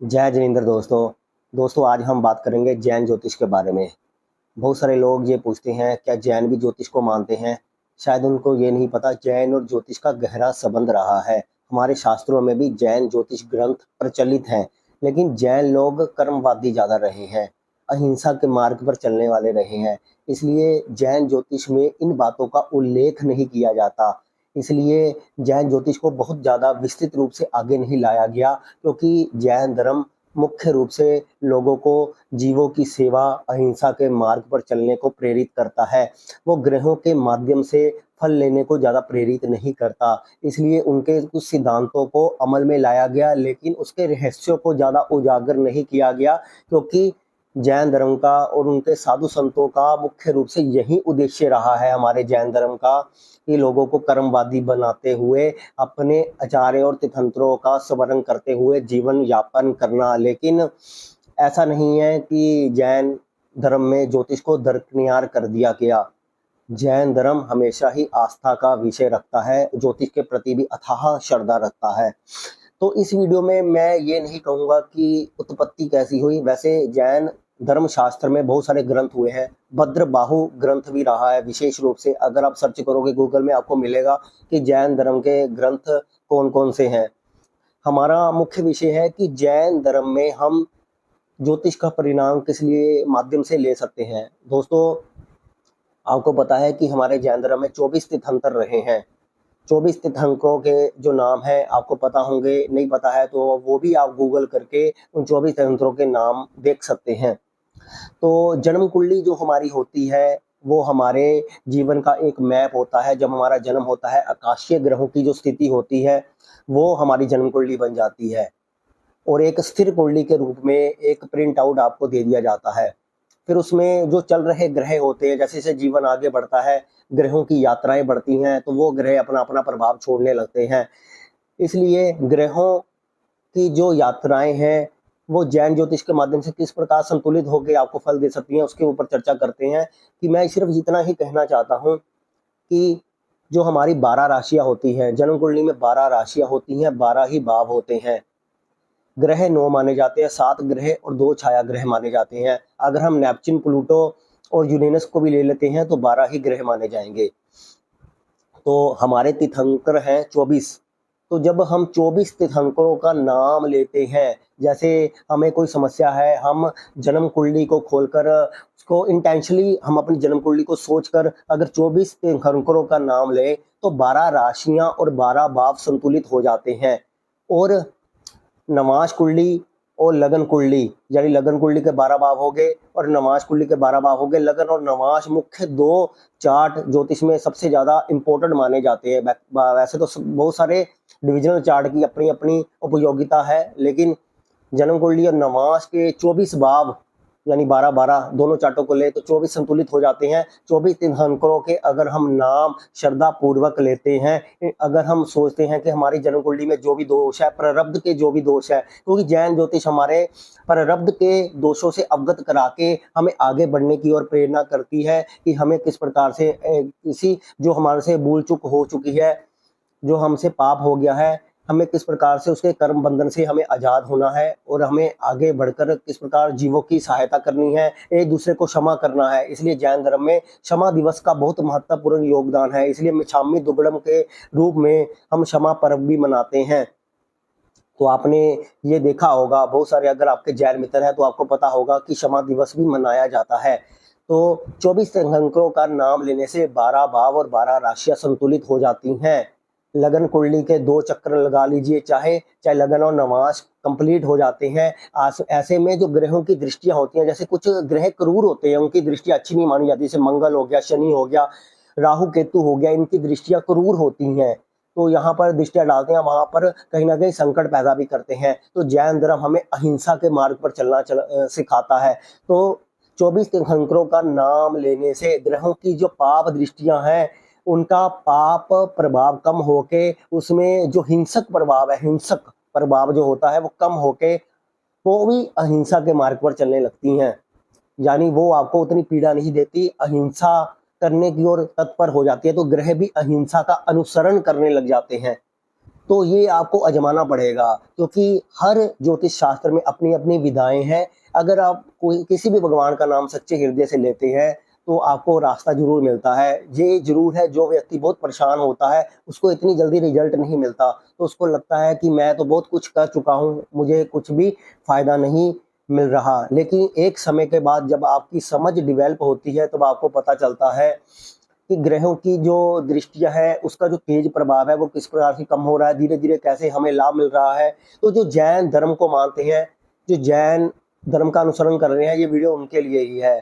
जय जिनेंद्र दोस्तों आज हम बात करेंगे जैन ज्योतिष के बारे में। बहुत सारे लोग ये पूछते हैं क्या जैन भी ज्योतिष को मानते हैं। शायद उनको ये नहीं पता जैन और ज्योतिष का गहरा संबंध रहा है। हमारे शास्त्रों में भी जैन ज्योतिष ग्रंथ प्रचलित हैं, लेकिन जैन लोग कर्मवादी ज़्यादा रहे हैं, अहिंसा के मार्ग पर चलने वाले रहे हैं। इसलिए जैन ज्योतिष में इन बातों का उल्लेख नहीं किया जाता। इसलिए जैन ज्योतिष को बहुत ज़्यादा विस्तृत रूप से आगे नहीं लाया गया, क्योंकि जैन धर्म मुख्य रूप से लोगों को जीवों की सेवा, अहिंसा के मार्ग पर चलने को प्रेरित करता है। वो ग्रहों के माध्यम से फल लेने को ज़्यादा प्रेरित नहीं करता। इसलिए उनके कुछ सिद्धांतों को अमल में लाया गया, लेकिन उसके रहस्यों को ज़्यादा उजागर नहीं किया गया, क्योंकि जैन धर्म का और उनके साधु संतों का मुख्य रूप से यही उद्देश्य रहा है हमारे जैन धर्म का, कि लोगों को कर्मवादी बनाते हुए अपने आचार्य और तिथंत्रों का स्मरण करते हुए जीवन यापन करना। लेकिन ऐसा नहीं है कि जैन धर्म में ज्योतिष को दरकिनार कर दिया गया। जैन धर्म हमेशा ही आस्था का विषय रखता है, ज्योतिष के प्रति भी अथाह श्रद्धा रखता है। तो इस वीडियो में मैं ये नहीं कहूँगा कि उत्पत्ति कैसी हुई। वैसे जैन धर्म शास्त्र में बहुत सारे ग्रंथ हुए हैं, भद्रबाहु ग्रंथ भी रहा है। विशेष रूप से अगर आप सर्च करोगे गूगल में, आपको मिलेगा कि जैन धर्म के ग्रंथ कौन कौन से हैं। हमारा मुख्य विषय है कि जैन धर्म में हम ज्योतिष का परिणाम किस लिए माध्यम से ले सकते हैं। दोस्तों, आपको पता है कि हमारे जैन धर्म में 24 तीर्थंकर रहे हैं। 24 तीर्थंकरों के जो नाम है आपको पता होंगे, नहीं पता है तो वो भी आप गूगल करके उन 24 तीर्थंकरों के नाम देख सकते हैं। तो जन्म कुंडली जो हमारी होती है वो हमारे जीवन का एक मैप होता है। जब हमारा जन्म होता है, आकाशीय ग्रहों की जो स्थिति होती है वो हमारी जन्म कुंडली बन जाती है, और एक स्थिर कुंडली के रूप में एक प्रिंट आउट आपको दे दिया जाता है। फिर उसमें जो चल रहे ग्रह होते हैं, जैसे जैसे जीवन आगे बढ़ता है, ग्रहों की यात्राएं बढ़ती हैं, तो वो ग्रह अपना अपना प्रभाव छोड़ने लगते हैं। इसलिए ग्रहों की जो यात्राएं हैं वो जैन ज्योतिष के माध्यम से किस प्रकार संतुलित होकर आपको फल दे सकती हैं, उसके ऊपर चर्चा करते हैं। कि मैं सिर्फ इतना ही कहना चाहता हूँ कि जो हमारी 12 राशियां होती हैं, जन्म कुंडली में 12 राशियां होती हैं, 12 ही भाव होते हैं। ग्रह 9 माने जाते हैं, 7 ग्रह और 2 छाया ग्रह माने जाते हैं। अगर हम नेपच्यून, प्लूटो और यूरेनस को भी ले लेते हैं तो 12 ही ग्रह माने जाएंगे। तो हमारे तीर्थंकर हैं 24। तो जब हम 24 तीर्थंकरों का नाम लेते हैं, जैसे हमें कोई समस्या है, हम जन्म कुंडली को खोलकर उसको इंटेंशनली हम अपनी जन्म कुंडली को सोचकर अगर 24 तीर्थंकरों का नाम लें तो 12 राशियां और 12 भाव संतुलित हो जाते हैं। और नवाश कुंडली और लगन कुंडली, यानी लगन कुंडली के 12 भाव हो गए और नवाश कुंडली के 12 भाव हो गए। लगन और नवाश मुख्य 2 चार्ट ज्योतिष में सबसे ज्यादा इंपॉर्टेंट माने जाते हैं। वैसे तो बहुत सारे डिविजनल चार्ट की अपनी अपनी उपयोगिता है, लेकिन जन्म कुंडली और नवाश के 24 भाव यानी 12-12 दोनों चार्टों को ले तो 24 संतुलित हो जाते हैं। 24 तीर्थंकरों के अगर हम नाम श्रद्धा पूर्वक लेते हैं, अगर हम सोचते हैं कि हमारी जन्म कुंडली में जो भी दोष है, प्रारब्ध के जो भी दोष है, क्योंकि जैन ज्योतिष हमारे प्रारब्ध के दोषों से अवगत करा के हमें आगे बढ़ने की ओर प्रेरणा करती है कि हमें किस प्रकार से किसी जो हमारे से भूल चूक हो चुकी है, जो हमसे पाप हो गया है, हमें किस प्रकार से उसके कर्म बंधन से हमें आजाद होना है और हमें आगे बढ़कर किस प्रकार जीवों की सहायता करनी है, एक दूसरे को क्षमा करना है। इसलिए जैन धर्म में क्षमा दिवस का बहुत महत्वपूर्ण योगदान है। इसलिए मिच्छामी दुग्गड़म के रूप में हम क्षमा पर्व भी मनाते हैं। तो आपने ये देखा होगा, बहुत सारे अगर आपके जैन मित्र हैं तो आपको पता होगा कि क्षमा दिवस भी मनाया जाता है। तो 24 तीर्थंकरों का नाम लेने से 12 भाव और 12 राशियां संतुलित हो जाती हैं। लगन कुंडली के 2 चक्र लगा लीजिए, चाहे लगन और नवाश कंप्लीट हो जाते हैं। ऐसे में जो ग्रहों की दृष्टियां होती हैं, जैसे कुछ ग्रह क्रूर होते हैं, उनकी दृष्टियां अच्छी नहीं मानी जाती, जैसे मंगल हो गया, शनि हो गया, राहु केतु हो गया, इनकी दृष्टियां क्रूर होती हैं। तो यहाँ पर दृष्टियां डालते हैं, वहां पर कहीं ना कहीं संकट पैदा भी करते हैं। तो जैन धर्म हमें अहिंसा के मार्ग पर चलना सिखाता है। तो 24 तीर्थंकरों का नाम लेने से ग्रहों की जो पाप दृष्टियां हैं उनका पाप प्रभाव कम होके उसमें जो हिंसक प्रभाव है, हिंसक प्रभाव जो होता है वो कम होके वो भी अहिंसा के मार्ग पर चलने लगती हैं। यानी वो आपको उतनी पीड़ा नहीं देती, अहिंसा करने की ओर तत्पर हो जाती है। तो ग्रह भी अहिंसा का अनुसरण करने लग जाते हैं। तो ये आपको आजमाना पड़ेगा, क्योंकि हर ज्योतिष शास्त्र में अपनी अपनी विधाएं हैं। अगर आप कोई किसी भी भगवान का नाम सच्चे हृदय से लेते हैं तो आपको रास्ता जरूर मिलता है। ये जरूर है, जो व्यक्ति बहुत परेशान होता है उसको इतनी जल्दी रिजल्ट नहीं मिलता, तो उसको लगता है कि मैं तो बहुत कुछ कर चुका हूँ, मुझे कुछ भी फायदा नहीं मिल रहा। लेकिन एक समय के बाद जब आपकी समझ डेवलप होती है तब आपको पता चलता है कि ग्रहों की जो दृष्टियां है उसका जो तेज प्रभाव है वो किस प्रकार से कम हो रहा है, धीरे धीरे कैसे हमें लाभ मिल रहा है। तो जो जैन धर्म को मानते हैं, जो जैन धर्म का अनुसरण कर रहे हैं, ये वीडियो उनके लिए ही है।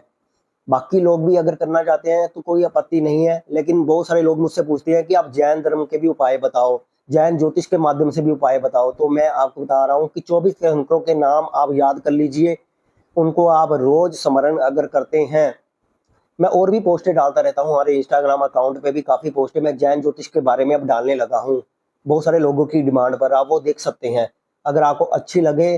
बाकी लोग भी अगर करना चाहते हैं तो कोई आपत्ति नहीं है, लेकिन बहुत सारे लोग मुझसे पूछते हैं कि आप जैन धर्म के भी उपाय बताओ, जैन ज्योतिष के माध्यम से भी उपाय बताओ। तो मैं आपको बता रहा हूँ कि 24 अंकों के नाम आप याद कर लीजिए, उनको आप रोज स्मरण अगर करते हैं। मैं और भी पोस्टें डालता रहता हूँ, हमारे इंस्टाग्राम अकाउंट पे भी काफ़ी पोस्टें मैं जैन ज्योतिष के बारे में अब डालने लगा हूँ, बहुत सारे लोगों की डिमांड पर। आप वो देख सकते हैं। अगर आपको अच्छी लगे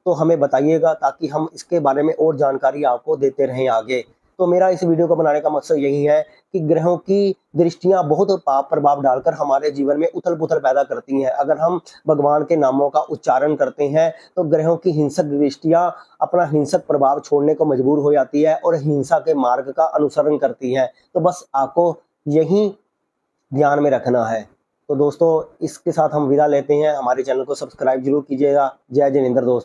तो हमें बताइएगा, ताकि हम इसके बारे में और जानकारी आपको देते रहें आगे। तो मेरा इस वीडियो को बनाने का मकसद यही है कि ग्रहों की दृष्टियां बहुत पाप प्रभाव डालकर हमारे जीवन में उथल पुथल पैदा करती हैं। अगर हम भगवान के नामों का उच्चारण करते हैं तो ग्रहों की हिंसक दृष्टियां अपना हिंसक प्रभाव छोड़ने को मजबूर हो जाती है और हिंसा के मार्ग का अनुसरण करती हैं। तो बस आपको यही ध्यान में रखना है। तो दोस्तों, इसके साथ हम विदा लेते हैं। हमारे चैनल को सब्सक्राइब जरूर कीजिएगा। जय जिनेंद्र दोस्तों।